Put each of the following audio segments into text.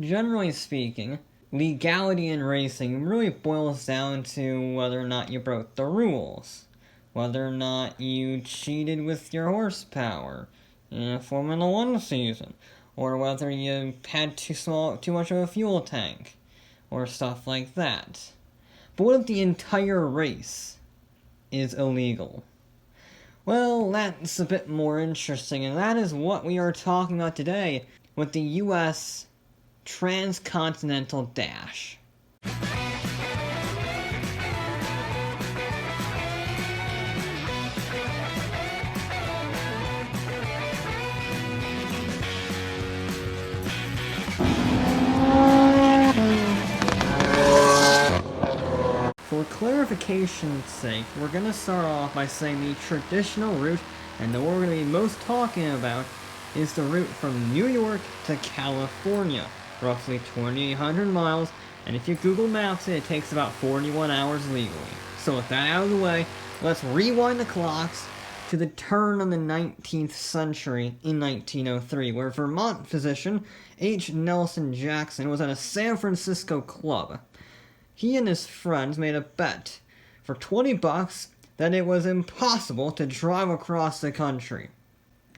generally speaking, legality in racing really boils down to whether or not you broke the rules. Whether or not you cheated with your horsepower in a Formula 1 season. Or whether you had too much of a fuel tank. Or stuff like that. But what if the entire race is illegal? Well, that's a bit more interesting, and that is what we are talking about today with the US TRANS-CONTINENTAL Dash. For clarification's sake, we're going to start off by saying the traditional route, and the one we're going to be most talking about, is the route from New York to California, roughly 2,800 miles, and if you Google Maps it, it takes about 41 hours legally. So with that out of the way, let's rewind the clocks to the turn of the 19th century in 1903, where Vermont physician H. Nelson Jackson was at a San Francisco club. He and his friends made a bet for $20 that it was impossible to drive across the country.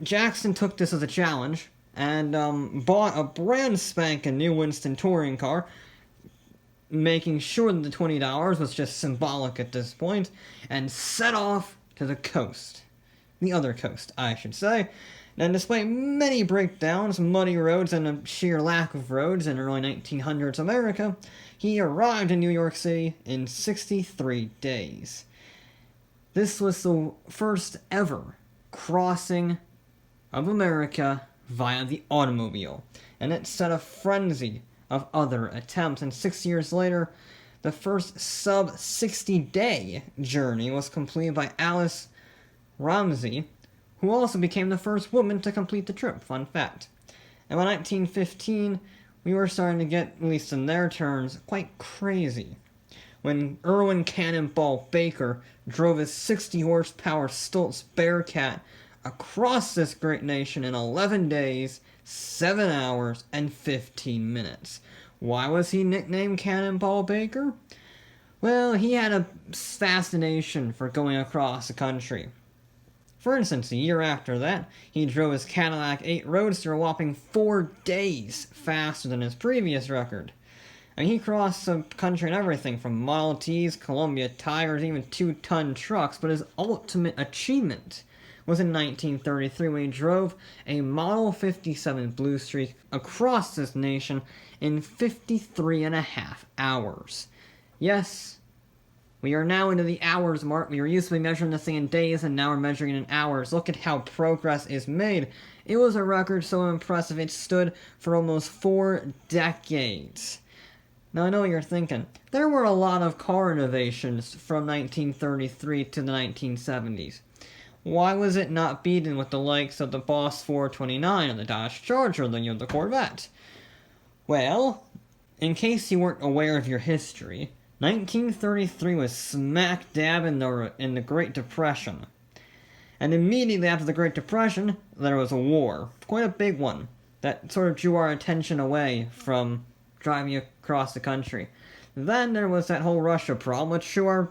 Jackson took this as a challenge and bought a brand spanking new Winston touring car, making sure that the $20 was just symbolic at this point, and set off to the coast. The other coast, I should say. And despite many breakdowns, muddy roads, and a sheer lack of roads in early 1900s America, he arrived in New York City in 63 days. This was the first ever crossing of America via the automobile, and it set a frenzy of other attempts, and 6 years later, the first sub-60-day journey was completed by Alice Ramsey, who also became the first woman to complete the trip, fun fact. And by 1915, we were starting to get, at least in their terms, quite crazy. When Irwin Cannonball Baker drove his 60-horsepower Stultz Bearcat across this great nation in 11 days, 7 hours, and 15 minutes. Why was he nicknamed Cannonball Baker? Well, he had a fascination for going across the country. For instance, a year after that, he drove his Cadillac 8 Roadster a whopping 4 days faster than his previous record. And he crossed the country in everything from Model Ts, Columbia tires, even 2-ton trucks, but his ultimate achievement was in 1933 when he drove a Model 57 Blue Streak across this nation in 53.5 hours. Yes, we are now into the hours mark. We were used to be measuring this thing in days, and now we're measuring it in hours. Look at how progress is made. It was a record so impressive it stood for almost 4 decades. Now I know what you're thinking. There were a lot of car innovations from 1933 to the 1970s. Why was it not beaten with the likes of the Boss 429 and the Dodge Charger, the Corvette? Well, in case you weren't aware of your history, 1933 was smack dab in the Great Depression. And immediately after the Great Depression, there was a war. Quite a big one. That sort of drew our attention away from driving across the country. Then there was that whole Russia problem, which drew our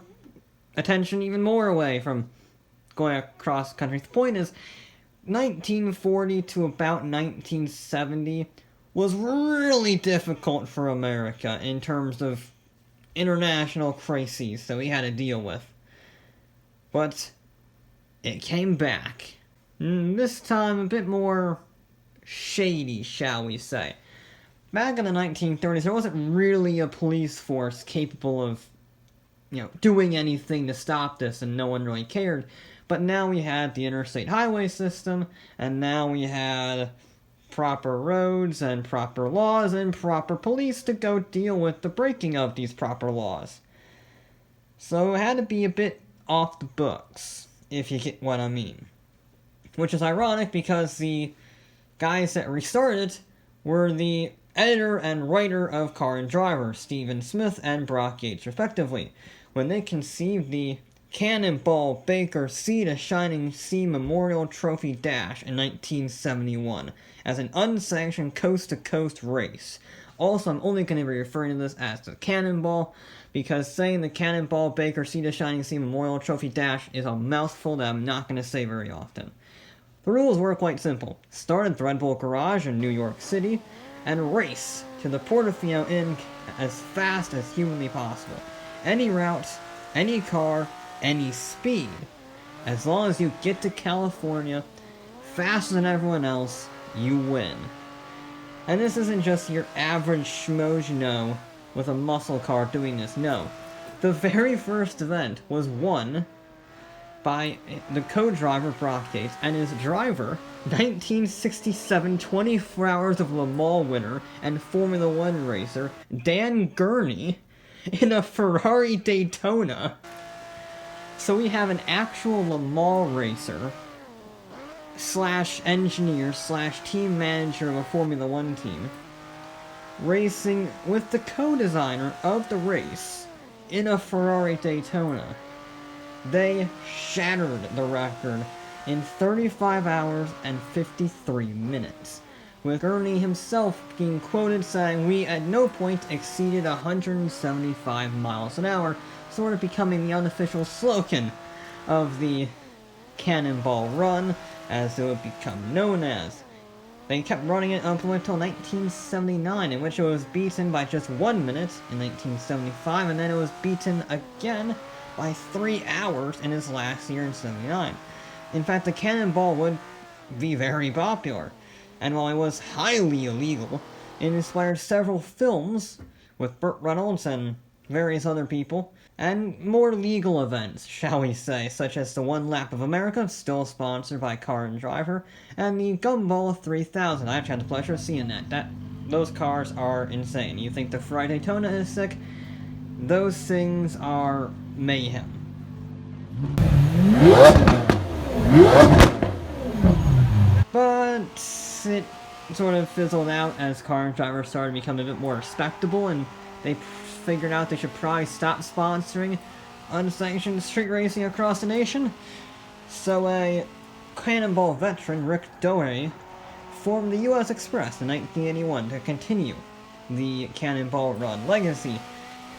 attention even more away from going across the country. The point is, 1940 to about 1970 was really difficult for America in terms of international crises that we had to deal with. But it came back. This time a bit more shady, shall we say. Back in the 1930s, there wasn't really a police force capable of, doing anything to stop this, and no one really cared. But now we had the interstate highway system, and now we had proper roads and proper laws and proper police to go deal with the breaking of these proper laws. So it had to be a bit off the books, if you get what I mean. Which is ironic because the guys that restarted it were the editor and writer of Car and Driver, Stephen Smith and Brock Yates, respectively, when they conceived the Cannonball Baker Sea to Shining Sea Memorial Trophy Dash in 1971 as an unsanctioned coast-to-coast race. Also, I'm only going to be referring to this as the Cannonball, because saying the Cannonball Baker Sea to Shining Sea Memorial Trophy Dash is a mouthful that I'm not going to say very often. The rules were quite simple. Start at the Red Bull Garage in New York City, and race to the Portofino Inn as fast as humanly possible. Any route, any car, any speed. As long as you get to California faster than everyone else, you win. And this isn't just your average schmoes with a muscle car doing this, no. The very first event was won by the co-driver Brock Yates and his driver, 1967 24 Hours of Le Mans winner and Formula 1 racer, Dan Gurney, in a Ferrari Daytona. So we have an actual Le Mans racer, slash engineer, slash team manager of a Formula 1 team, racing with the co-designer of the race in a Ferrari Daytona. They shattered the record in 35 hours and 53 minutes, with Gurney himself being quoted saying, "We at no point exceeded 175 miles an hour, sort of becoming the unofficial slogan of the Cannonball Run, as it would become known as." They kept running it up until 1979, in which it was beaten by just 1 minute in 1975, and then it was beaten again by 3 hours in his last year in 79. In fact, the Cannonball would be very popular, and while it was highly illegal, it inspired several films with Burt Reynolds and various other people, and more legal events, shall we say, such as the One Lap of America, still sponsored by Car and Driver, and the Gumball 3000. I've had the pleasure of seeing that. Those cars are insane. You think the Ferrari Daytona is sick? Those things are mayhem. But it sort of fizzled out as Car and Driver started to become a bit more respectable, and they figured out they should probably stop sponsoring unsanctioned street racing across the nation. So a Cannonball veteran, Rick Doherty, formed the U.S. Express in 1981 to continue the Cannonball Run legacy.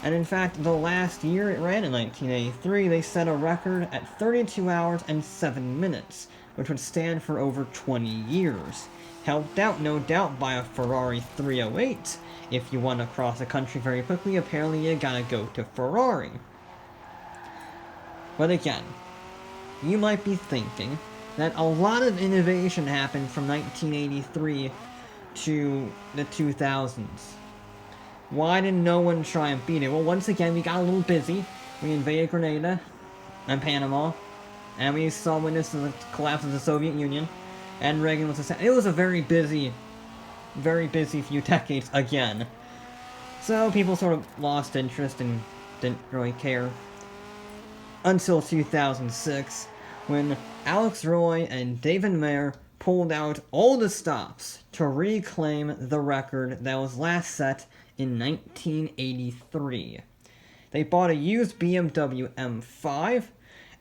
And in fact, the last year it ran, in 1983, they set a record at 32 hours and 7 minutes, which would stand for over 20 years. Helped out, no doubt, by a Ferrari 308. If you want to cross the country very quickly, apparently you gotta go to Ferrari. But again, you might be thinking that a lot of innovation happened from 1983 to the 2000s. Why did no one try and beat it? Well, once again, we got a little busy. We invaded Grenada and Panama, and we saw witness to the collapse of the Soviet Union, and Reagan was it was a very busy few decades again. So people sort of lost interest and didn't really care. Until 2006, when Alex Roy and David Mayer pulled out all the stops to reclaim the record that was last set in 1983. They bought a used BMW M5,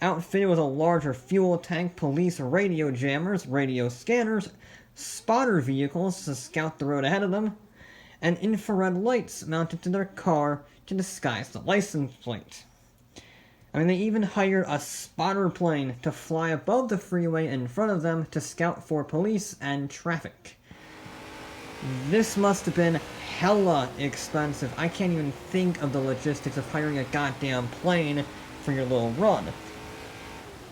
outfitted with a larger fuel tank, police radio jammers, radio scanners, spotter vehicles to scout the road ahead of them, and infrared lights mounted to their car to disguise the license plate. I mean, they even hired a spotter plane to fly above the freeway in front of them to scout for police and traffic. This must have been hella expensive. I can't even think of the logistics of hiring a goddamn plane for your little run.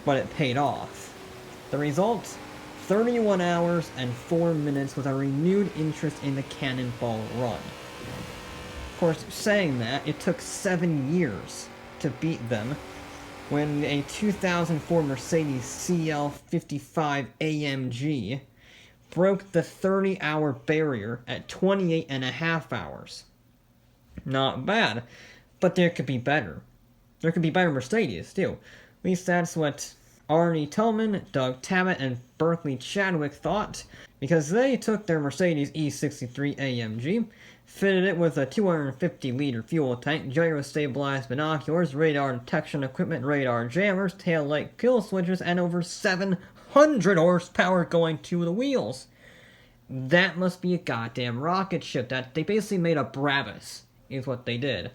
But it paid off. The result? 31 hours and 4 minutes with a renewed interest in the Cannonball Run. Of course, saying that, it took 7 years to beat them, when a 2004 Mercedes CL55 AMG broke the 30-hour barrier at 28.5 hours. Not bad, but there could be better. There could be better Mercedes, too. At least that's what Arnie Tillman, Doug Tabbitt, and Berkeley Chadwick thought, because they took their Mercedes E63 AMG, fitted it with a 250-liter fuel tank, gyro-stabilized binoculars, radar detection equipment, radar jammers, tail-light kill switches, and over 700 horsepower going to the wheels. That must be a goddamn rocket ship. That they basically made a Brabus, is what they did.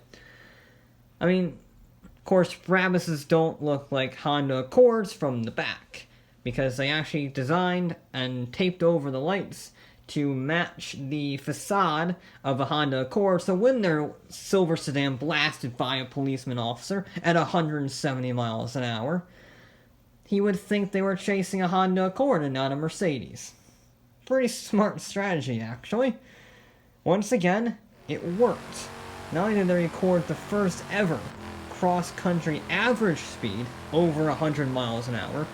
I mean, of course, Brabuses don't look like Honda Accords from the back, because they actually designed and taped over the lights to match the facade of a Honda Accord, so when their silver sedan blasted by a policeman officer at 170 miles an hour, he would think they were chasing a Honda Accord and not a Mercedes. Pretty smart strategy, actually. Once again, it worked. Not only did they record the first ever cross-country average speed over 100 miles an hour,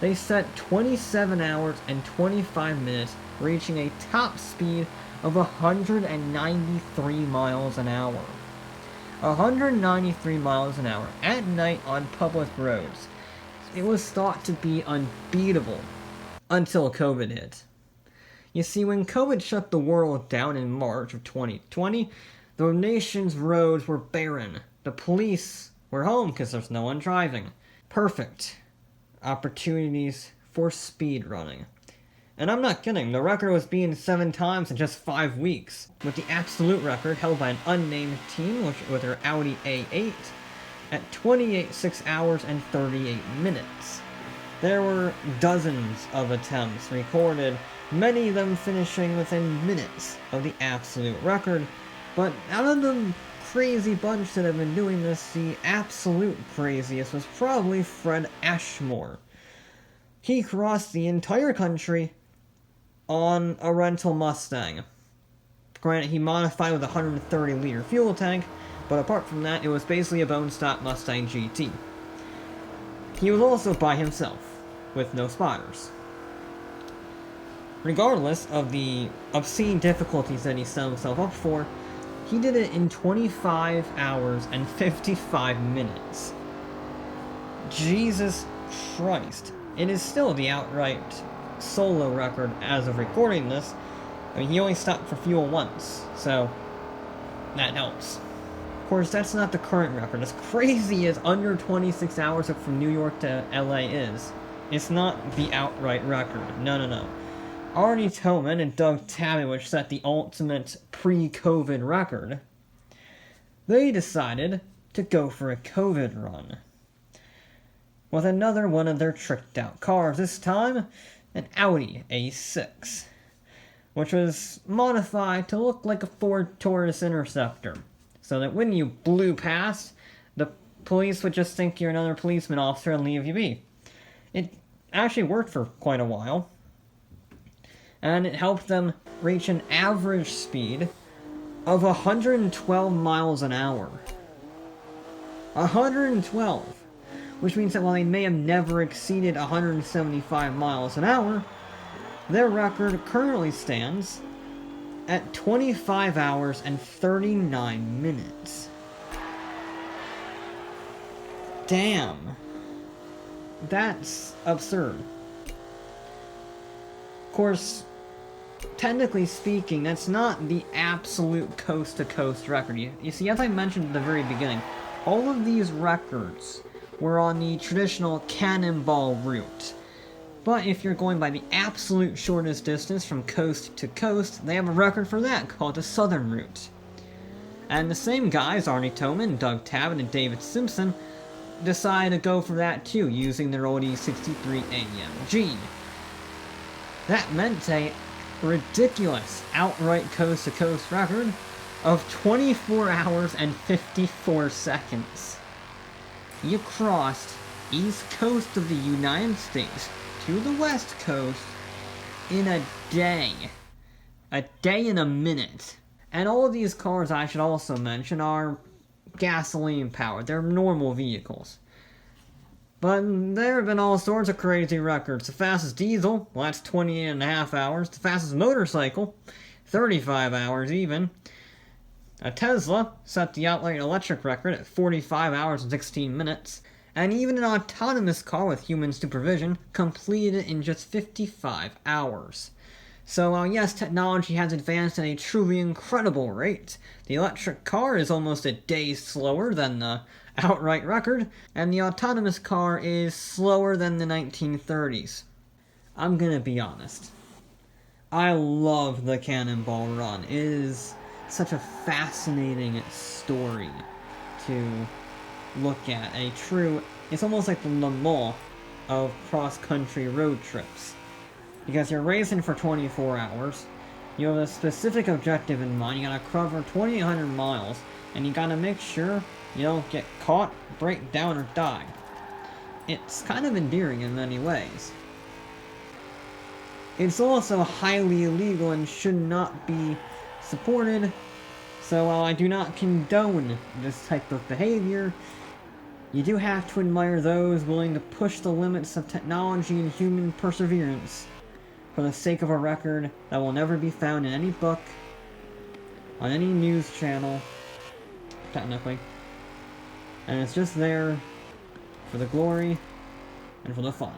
they set 27 hours and 25 minutes, reaching a top speed of 193 miles an hour. 193 miles an hour at night on public roads. It was thought to be unbeatable until COVID hit. You see, when COVID shut the world down in March of 2020, the nation's roads were barren. The police were home because there's no one driving. Perfect opportunities for speed running. And I'm not kidding, the record was beaten 7 times in just 5 weeks, with the absolute record held by an unnamed team with their Audi A8 at 6 hours and 38 minutes. There were dozens of attempts recorded, many of them finishing within minutes of the absolute record, but out of the crazy bunch that have been doing this, the absolute craziest was probably Fred Ashmore. He crossed the entire country on a rental Mustang. Granted, he modified with a 130-liter fuel tank, but apart from that, it was basically a bone-stock Mustang GT. He was also by himself, with no spotters. Regardless of the obscene difficulties that he set himself up for, he did it in 25 hours and 55 minutes. Jesus Christ. It is still the outright solo record as of recording this. I mean, he only stopped for fuel once, so that helps. Of course, that's not the current record. As crazy as under 26 hours from New York to LA is, it's not the outright record. No. Arnie Toman and Doug Tabby set the ultimate pre-COVID record. They decided to go for a COVID run with another one of their tricked out cars, this time an Audi A6, which was modified to look like a Ford Taurus Interceptor, so that when you blew past, the police would just think you're another policeman officer and leave you be. It actually worked for quite a while, and it helped them reach an average speed of 112 miles an hour. 112! Which means that while they may have never exceeded 175 miles an hour, their record currently stands at 25 hours and 39 minutes. Damn. That's absurd. Of course, technically speaking, that's not the absolute coast-to-coast record. You see, as I mentioned at the very beginning, all of these records were on the traditional cannonball route. But if you're going by the absolute shortest distance from coast to coast, they have a record for that called the Southern Route. And the same guys, Arnie Toman, Doug Tabbitt, and David Simpson, decided to go for that too, using their old E63 AMG. That meant a ridiculous outright coast-to-coast record of 24 hours and 54 seconds. You crossed east coast of the United States to the west coast in a day. A day and a minute. And all of these cars, I should also mention, are gasoline powered. They're normal vehicles. But there have been all sorts of crazy records. The fastest diesel, well, that's 28.5 hours. The fastest motorcycle, 35 hours even. A Tesla set the outright electric record at 45 hours and 16 minutes. And even an autonomous car with human supervision completed it in just 55 hours. So, yes, technology has advanced at a truly incredible rate. The electric car is almost a day slower than the outright record, and the autonomous car is slower than the 1930s. I'm gonna be honest. I love the Cannonball Run. It is such a fascinating story to look at. It's almost like the Le Mans of cross-country road trips. Because you're racing for 24 hours, you have a specific objective in mind, you gotta cover 2,800 miles, and you gotta make sure you don't get caught, break down, or die. It's kind of endearing in many ways. It's also highly illegal and should not be supported, so while I do not condone this type of behavior, you do have to admire those willing to push the limits of technology and human perseverance for the sake of a record that will never be found in any book, on any news channel, technically, and it's just there for the glory and for the fun.